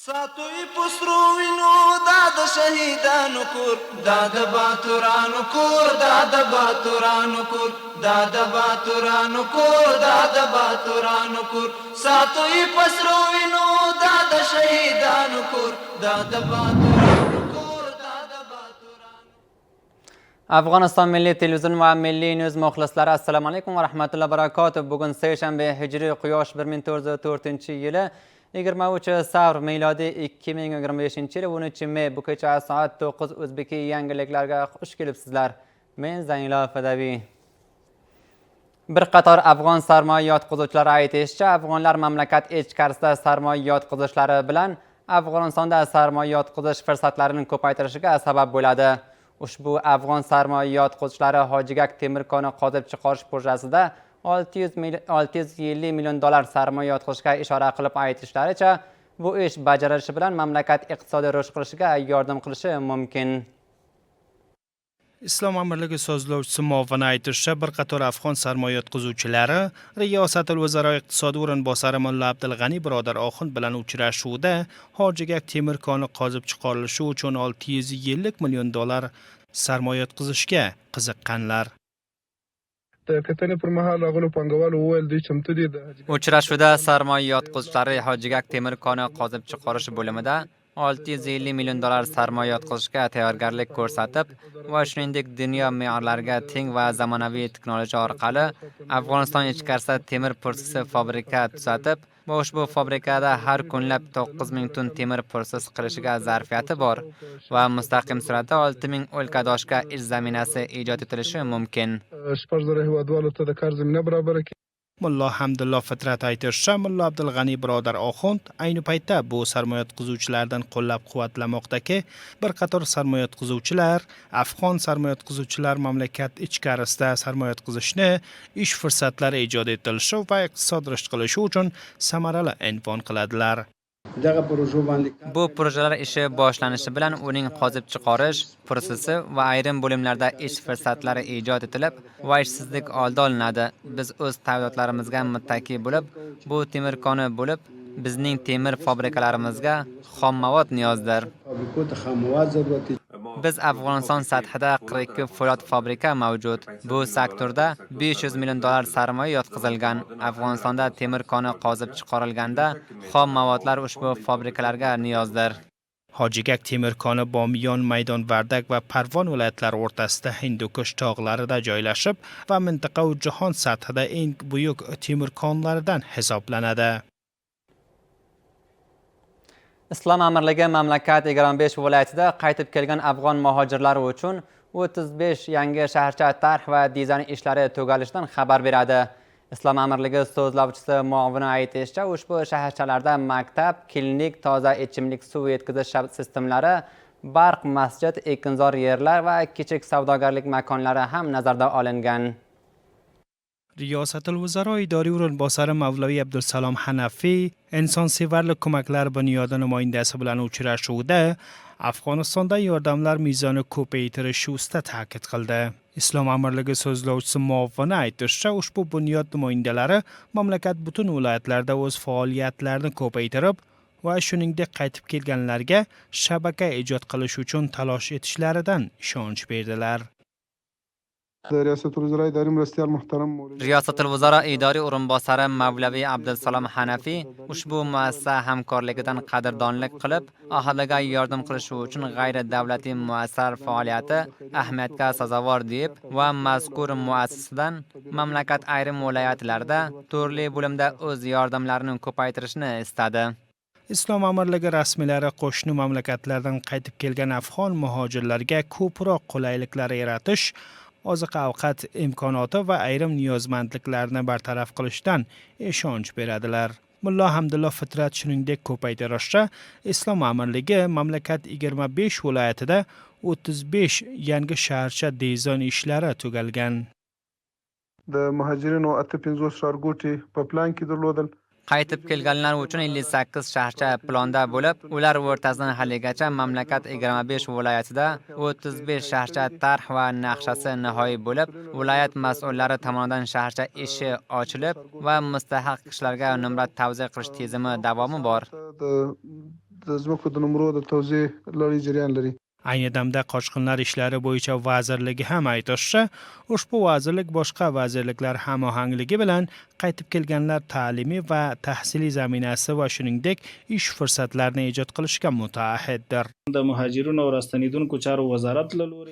ساتوی پسروینو داد شهیدانو کور داد باتورانو کور داد باتورانو کور داد باتورانو کور داد باتورانو کور ساتوی پسروینو داد شهیدانو کور داد باتورانو کور داد باتورانو. افغانستان ملی تلویزیون و ملی نیوز مخلصلari assalomu alaykum va rahmatullohi barakatuh. Bugun seshanbe hijriy quyosh 1404 yili 23 savr milodiy 2025 yili 13 may bu kecha soat 9 o'zbeki yangiliklarga xush kelibsizlar. Men Zaynila Fadaviy. Bir qator afg'on sarmoya yotqizuvchilari aytishicha, afg'onlar mamlakat ichkarisida sarmoya yotqizishlari bilan Afg'onistonda sarmoya yotqizish fursatlarini ko'paytirishiga sabab bo'ladi. Ushbu afg'on sarmoya yotqizuvchilari Hojigak temir koni qozib chiqarish projesida $650 million sarmoya yotqizishga ishora qilib aytishlaricha, bu ish bajarilishi bilan mamlakat iqtisodiy rivj qilishiga yordam qilishi mumkin. Islom Amirligi so'zlovchisi muovini aytishicha, bir qator afg'on sarmoya yotqizuvchilari Riyosatul Vazaro iqtisodiy o'rinbosari Mulla Abdulg'ani birodar Oxund bilan uchrashuvda Hojigak temir koni qozib chiqarilishi uchun $650 million sarmoya yotqizishga qiziqqanlar. Uchrashuvda sarmoya yotqizuvchilari Hojigak temir koni qozib chiqarish bo'limida $650 million sarmoya yotqizishga tayyorgarlik ko'rsatib va shuningdek dunyo me'yorlariga teng va zamonaviy texnologiya orqali Afg'oniston ichkarisida temir processi fabrika tuzatib va ushbu fabrikada har kunlab 9000 ton temir prosess qilishiga zarfiyati bor va mustaqim sur'atda 6000 o'lkadoshga ish zaminasi ijod etilishi mumkin. Mulla Hamdullo Fitrat aytishicha, Mulla Abdulg'ani birodar Oxund ayni paytda bu sarmoya yotqizuvchilardan qo'llab-quvvatlamoqdaki, bir qator sarmoya yotqizuvchilar, afg'on sarmoya yotqizuvchilar mamlakat ichkarisida sarmoya yotqizishni, ish fursatlari ijod etilishi va iqtisod rivj qilishi uchun samarali unvon qiladilar. Bu projelar ishi boshlanishi bilan uning qozib chiqarish prosessi va ayrim bo'limlarda ish fursatlari ijod etilib va ishsizlik oldi olinadi. Biz o'z tavdotlarimizga muttaki bo'lib, bu temir koni bo'lib, bizning temir fabrikalarimizga xommavod niyozdir. Biz Afg'oniston sathida 42 foloat fabrika mavjud. Bu sektorda $500 million sarmoya yotqizilgan. Afg'onistonda temir koni qozib chiqarilganda xom mavodlar ushbu fabrikalarga niyozdir. Hojigak temir koni Bomiyon, Maydon Vardak va Parvon viloyatlari o'rtasida Hindukush tog'larida joylashib va mintaqa va jahon sathida eng buyuk temir konlaridan hisoblanadi. Islom Amirligi mamlakat 25 viloyatida qaytib kelgan afg'on muhojirlar uchun 35 yangi shaharcha tarix va dizayn ishlari tugalishdan xabar beradi. Islom Amirligi so'zlovchisi muovini aytishicha, ushbu shaharchalarda maktab, klinik, toza ichimlik suv yetkazish sistemlari, barq, masjid, ekinzor yerlar va kichik savdogarlik makonlari ham nazarda olingan. Riyosatul Vazaro idoriy o'rinbosari Mavlaviy Abdusalom Hanafiy insonsevarlik ko'maklar bunyodi namoyandasi bilan uchrashuvda Afg'onistonda yordamlar mezoni ko'paytirish ustida ta'kid qildi. Islom Amirligi so'zlovchisi muovini aytishicha, ushbu bunyod namoyandalari mamlakat butun viloyatlarda o'z faoliyatlarini ko'paytirib va shuningdek qaytib kelganlarga shabaka ijod qilish uchun talosh etishlaridan ishonch berdilar. Riyosatul Vazaro idoriy o'rinbosari Mavlaviy Abdusalom Hanafiy ushbu muassasa hamkorligidan qadrdonlik qilib, aholiga yordam qilish uchun g'ayri-davlatiy muassasalar faoliyati ahamiyatga sazovor deb va mazkur muassasadan mamlakat ayrim viloyatlarda turli bo'limda o'z yordamlarini ko'paytirishni istadi. Islom Amirligi rasmiylari qo'shni mamlakatlardan qaytib kelgan afg'on muhojirlarga ko'proq qulayliklar yaratish, oziq-ovqat imkoniyati va ayrim niyozmandliklarni bartaraf qilishdan ishonch beradilar. Mulla Hamdullo Fitrat shuningdek ko'paytirishcha, Islom Amirligi mamlakat 25 viloyatida 35 yangi shaharcha dizayn ishlari tugalgan. Qaytib kelganlar uchun 58 shaharcha planda bo'lib, ular o'rtasidan haligacha mamlakat 25 viloyatida 35 shaharcha tarix va naqshasi nihoyiy bo'lib, viloyat mas'ullari tomonidan shaharcha ishi ochilib va mustahaq kishilarga nomzod tavsiya qilish tizimi davomi bor. د ځمکو د نمرو د توزیع لړۍ جریان لري. Ayni damda Qochqinlar ishlari bo'yicha vazirligi ham aytishicha, ushbu vazirlik boshqa vazirliklar hamohangligi bilan qaytib kelganlar ta'limi va tahsiliy zaminasi va shuningdek ish fursatlarini ijod qilishga mutaahiddir.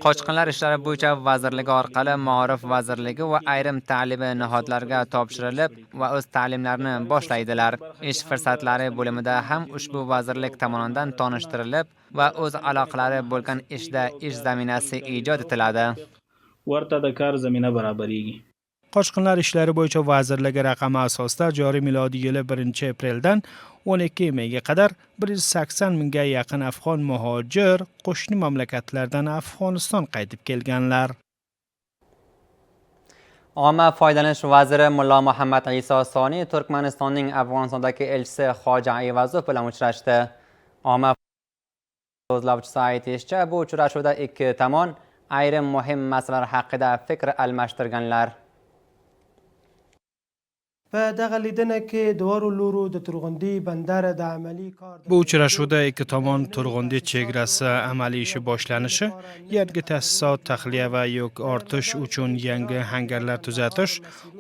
Qochqinlar ishlari bo'yicha vazirligi orqali Ma'rif vazirligi va ayrim ta'limi nihodlarga topshirilib va o'z ta'limlarini boshlaydilar. Ish fursatlari bo'limida ham ushbu vazirlik tomonidan tanishtirilib va o'z aloqalari bo'lgan ishda ish zaminasi ijod etiladi. Qochqinlar ishlari bo'yicha vazirligi raqami asosida joriy milodiy yili 1-apreldan 12 mayga qadar 180 mingga yaqin afg'on muhojir qo'shni mamlakatlardan Afg'oniston qaytib kelganlar. Omma foydalanish vaziri Mullo Muhammad Iso Soniy Turkmanistonning Afg'onistondagi elchisi Xoja Ayvazov bilan uchrashdi. Omma so'zlovchisi aytishicha, bu uchrashuvda ikki tomon ayrim muhim masalalar haqida fikr almashtirganlar. Bu uchrashuvda ikki tomon Turg'undi chegarasi amaliy ishi boshlanishi, yangi ta'sisot taxliya va yuk ortish uchun yangi hangarlar tuzatish,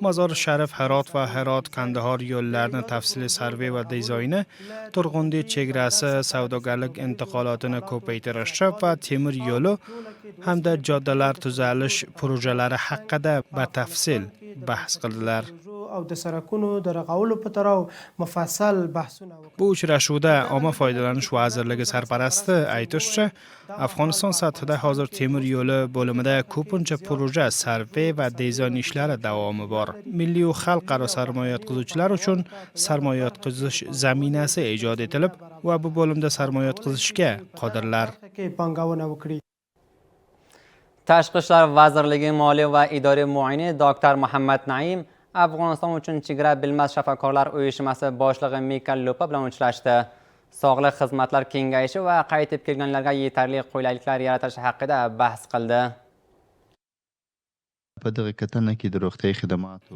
Mazor Sharif Herot va Herot Kandahor yo'llarini tafsili sarvey va dizayni, Turg'undi chegarasi savdogarlik intiqolotini ko'paytirish va temir yo'li hamda joddalar tuzalish projelari haqida batafsil bahs qildilar. Bu uchrashuvda Omma foydalanish vazirligi sarparasti aytishicha, Afg'oniston sathida hozir temir yo'li bo'limida ko'pincha proje, sarvey va dizayn ishlari davomi bor. Milliy va xalqaro sarmoya yotqizuvchilar uchun sarmoya yotqizish zaminasi ijod etilib va bu bo'limda sarmoya yotqizishga qodirlar. Tashqi ishlar vazirligi moliya va idoriy muayini Dr. Muhammad Naim Afg'oniston uchun chegara bilmas shafakorlar uyushmasi boshlig'i Mikal Lupa bilan uchrashdi. Sog'liq xizmatlar kengayishi va qaytib kelganlarga yetarli qulayliklar yaratish haqida bahs qildi.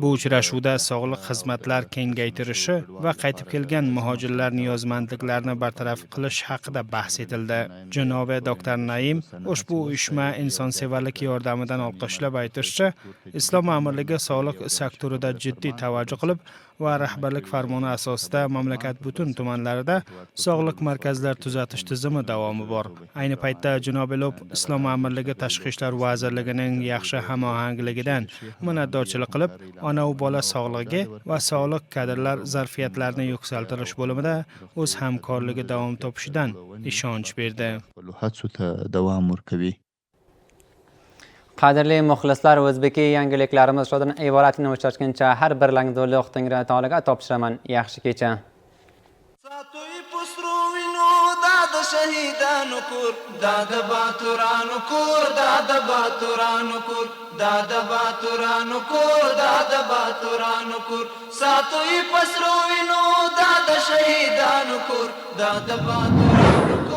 Bu uchrashuvda sog'liq xizmatlar kengaytirishi va qaytib kelgan muhojirlar niyozmandliklarini bartaraf qilish haqida bahs etildi. Janobi Dr. Naim ushbu uyushma insonsevarlik yordamidan olqishlab aytishicha, Islom amirligi sog'liq sektorida jiddiy tavajjuh qilib va rahbarlik farmoni asosida mamlakat butun tumanlarida sog'liq markazlar tuzatish tizimi davomi bor. Ayni paytda Janobi Lup Islom amirligi tashqi ishlar vazirligining yaxshi hamohangligidan minnatdorchilik qilib, ona va bola sog'lig'i va sog'liq kadrlar zarfiyatlarini yuksaltirish bo'limida o'z hamkorligi davom topishidan ishonch berdi. Qadrli muxlislar, o'zbeki yangiliklarimiz shudan iboratini o'chirishguncha har bir langdoli Tangri taolaga topshiraman. Yaxshi kecha. ساتوی پسروینو داد شهیدانو کور داد باتورانو کور داد باتورانو کور داد باتورانو کور داد باتورانو کور ساتوی پسروینو داد شهیدانو کور داد باتورانو